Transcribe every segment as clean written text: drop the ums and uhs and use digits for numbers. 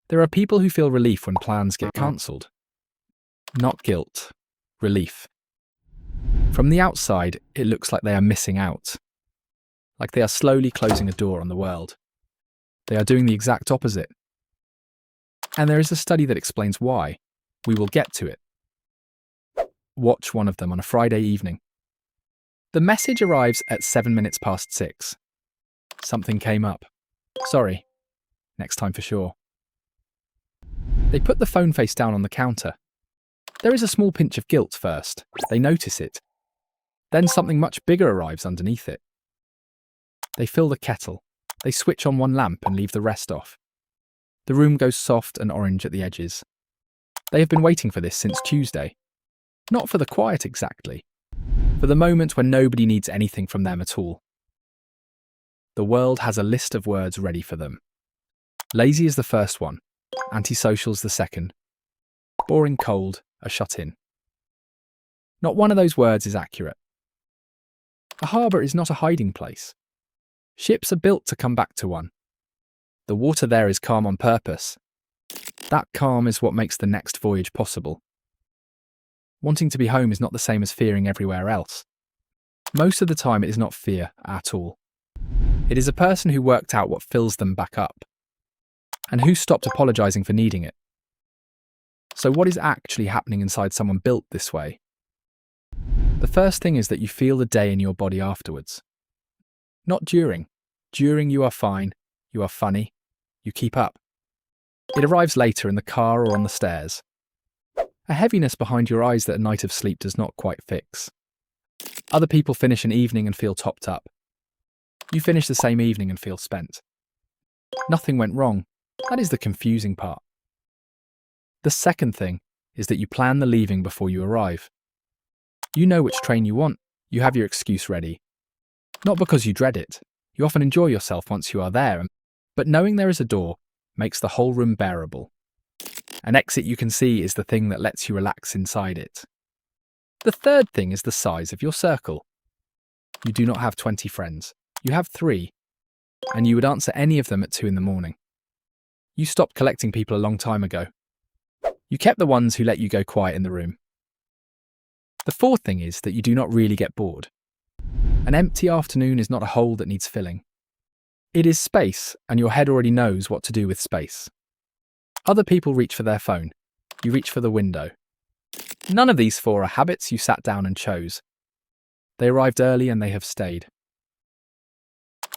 There are people who feel relief when plans get cancelled. Not guilt, relief. From the outside, it looks like they are missing out. Like they are slowly closing a door on the world. They are doing the exact opposite. And there is a study that explains why. We will get to it. Watch one of them on a Friday evening. The message arrives at 6:07. Something came up. Sorry. Next time for sure. They put the phone face down on the counter. There is a small pinch of guilt first. They notice it. Then something much bigger arrives underneath it. They fill the kettle. They switch on one lamp and leave the rest off. The room goes soft and orange at the edges. They have been waiting for this since Tuesday. Not for the quiet exactly. For the moment when nobody needs anything from them at all. The world has a list of words ready for them. Lazy is the first one. Antisocial's the second. Boring cold, a shut-in. Not one of those words is accurate. A harbour is not a hiding place. Ships are built to come back to one. The water there is calm on purpose. That calm is what makes the next voyage possible. Wanting to be home is not the same as fearing everywhere else. Most of the time it is not fear at all. It is a person who worked out what fills them back up, and who stopped apologising for needing it. So what is actually happening inside someone built this way? The first thing is that you feel the day in your body afterwards. Not during. During you are fine, you are funny, you keep up. It arrives later in the car or on the stairs. A heaviness behind your eyes that a night of sleep does not quite fix. Other people finish an evening and feel topped up. You finish the same evening and feel spent. Nothing went wrong. That is the confusing part. The second thing is that you plan the leaving before you arrive. You know which train you want. You have your excuse ready. Not because you dread it. You often enjoy yourself once you are there, but knowing there is a door makes the whole room bearable. An exit you can see is the thing that lets you relax inside it. The third thing is the size of your circle. You do not have 20 friends. You have 3, and you would answer any of them at 2 a.m. You stopped collecting people a long time ago. You kept the ones who let you go quiet in the room. The fourth thing is that you do not really get bored. An empty afternoon is not a hole that needs filling. It is space, and your head already knows what to do with space. Other people reach for their phone. You reach for the window. None of these 4 are habits you sat down and chose. They arrived early and they have stayed.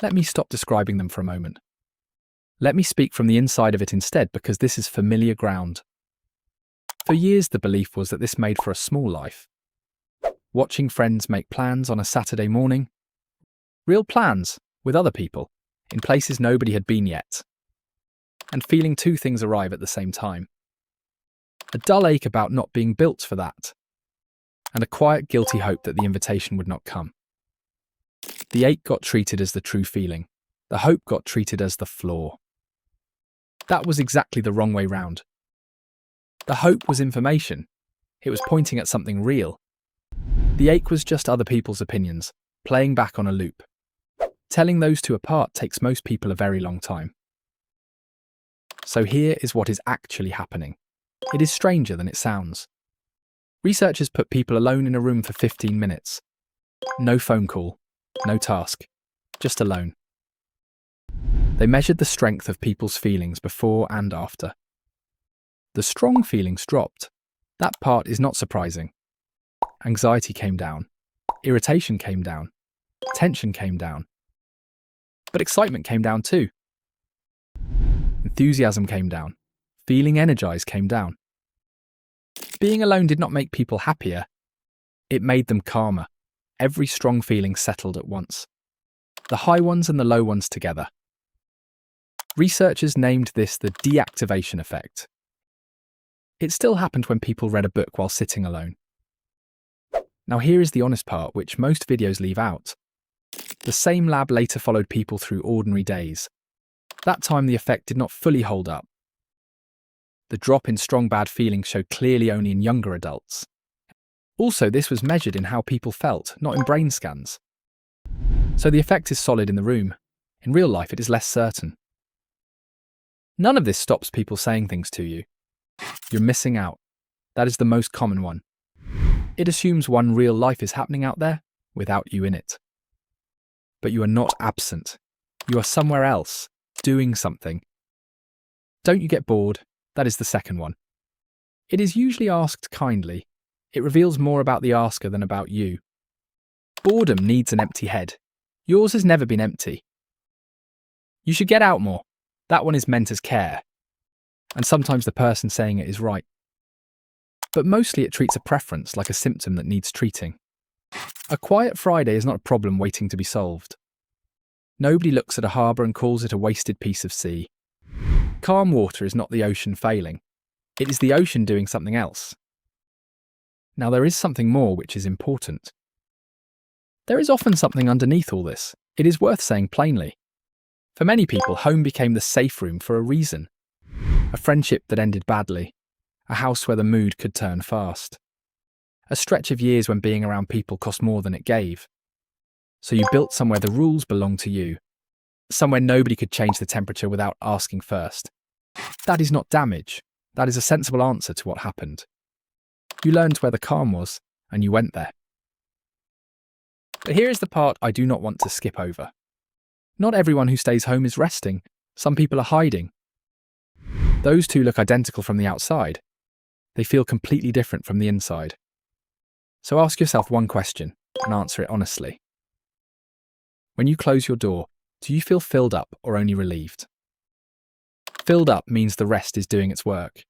Let me stop describing them for a moment. Let me speak from the inside of it instead, because this is familiar ground. For years the belief was that this made for a small life. Watching friends make plans on a Saturday morning. Real plans, with other people, in places nobody had been yet. And feeling 2 things arrive at the same time. A dull ache about not being built for that. And a quiet guilty hope that the invitation would not come. The ache got treated as the true feeling. The hope got treated as the flaw. That was exactly the wrong way round. The hope was information. It was pointing at something real. The ache was just other people's opinions, playing back on a loop. Telling those 2 apart takes most people a very long time. So here is what is actually happening. It is stranger than it sounds. Researchers put people alone in a room for 15 minutes. No phone call, no task, just alone. They measured the strength of people's feelings before and after. The strong feelings dropped. That part is not surprising. Anxiety came down. Irritation came down. Tension came down. But excitement came down too. Enthusiasm came down. Feeling energized came down. Being alone did not make people happier. It made them calmer. Every strong feeling settled at once. The high ones and the low ones together. Researchers named this the deactivation effect. It still happened when people read a book while sitting alone. Now here is the honest part, which most videos leave out. The same lab later followed people through ordinary days. That time the effect did not fully hold up. The drop in strong bad feelings showed clearly only in younger adults. Also, this was measured in how people felt, not in brain scans. So the effect is solid in the room. In real life, it is less certain. None of this stops people saying things to you. You're missing out. That is the most common one. It assumes one real life is happening out there without you in it. But you are not absent. You are somewhere else, doing something. Don't you get bored? That is the second one. It is usually asked kindly. It reveals more about the asker than about you. Boredom needs an empty head. Yours has never been empty. You should get out more. That one is meant as care. And sometimes the person saying it is right. But mostly it treats a preference like a symptom that needs treating. A quiet Friday is not a problem waiting to be solved. Nobody looks at a harbour and calls it a wasted piece of sea. Calm water is not the ocean failing. It is the ocean doing something else. Now there is something more which is important. There is often something underneath all this. It is worth saying plainly. For many people, home became the safe room for a reason. A friendship that ended badly. A house where the mood could turn fast. A stretch of years when being around people cost more than it gave. So you built somewhere the rules belonged to you. Somewhere nobody could change the temperature without asking first. That is not damage. That is a sensible answer to what happened. You learned where the calm was, and you went there. But here is the part I do not want to skip over. Not everyone who stays home is resting. Some people are hiding. Those two look identical from the outside. They feel completely different from the inside. So ask yourself one question and answer it honestly. When you close your door, do you feel filled up or only relieved? Filled up means the rest is doing its work.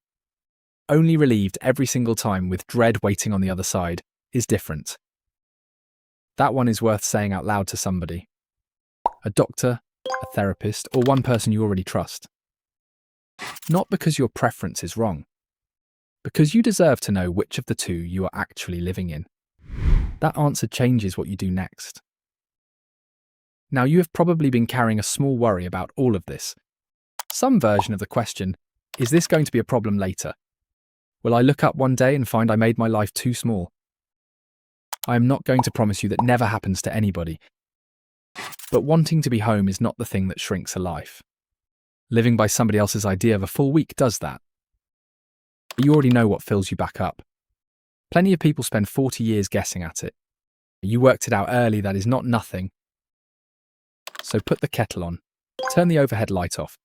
Only relieved every single time with dread waiting on the other side is different. That one is worth saying out loud to somebody. A doctor, a therapist, or one person you already trust. Not because your preference is wrong. Because you deserve to know which of the two you are actually living in. That answer changes what you do next. Now you have probably been carrying a small worry about all of this. Some version of the question, is this going to be a problem later? Will I look up one day and find I made my life too small? I am not going to promise you that never happens to anybody. But wanting to be home is not the thing that shrinks a life. Living by somebody else's idea of a full week does that. But you already know what fills you back up. Plenty of people spend 40 years guessing at it. You worked it out early, that is not nothing. So put the kettle on. Turn the overhead light off.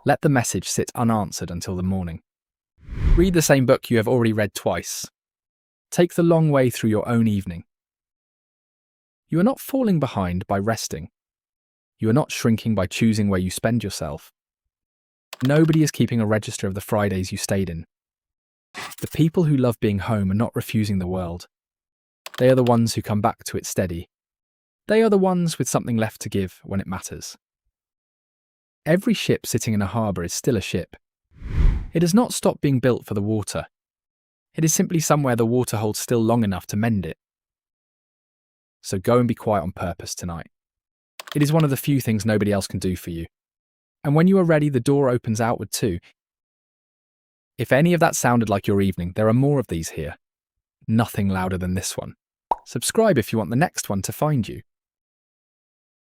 Let the message sit unanswered until the morning. Read the same book you have already read twice. Take the long way through your own evening. You are not falling behind by resting. You are not shrinking by choosing where you spend yourself. Nobody is keeping a register of the Fridays you stayed in. The people who love being home are not refusing the world. They are the ones who come back to it steady. They are the ones with something left to give when it matters. Every ship sitting in a harbour is still a ship. It has not stopped being built for the water. It is simply somewhere the water holds still long enough to mend it. So go and be quiet on purpose tonight. It is one of the few things nobody else can do for you. And when you are ready, the door opens outward too. If any of that sounded like your evening, there are more of these here. Nothing louder than this one. Subscribe if you want the next one to find you.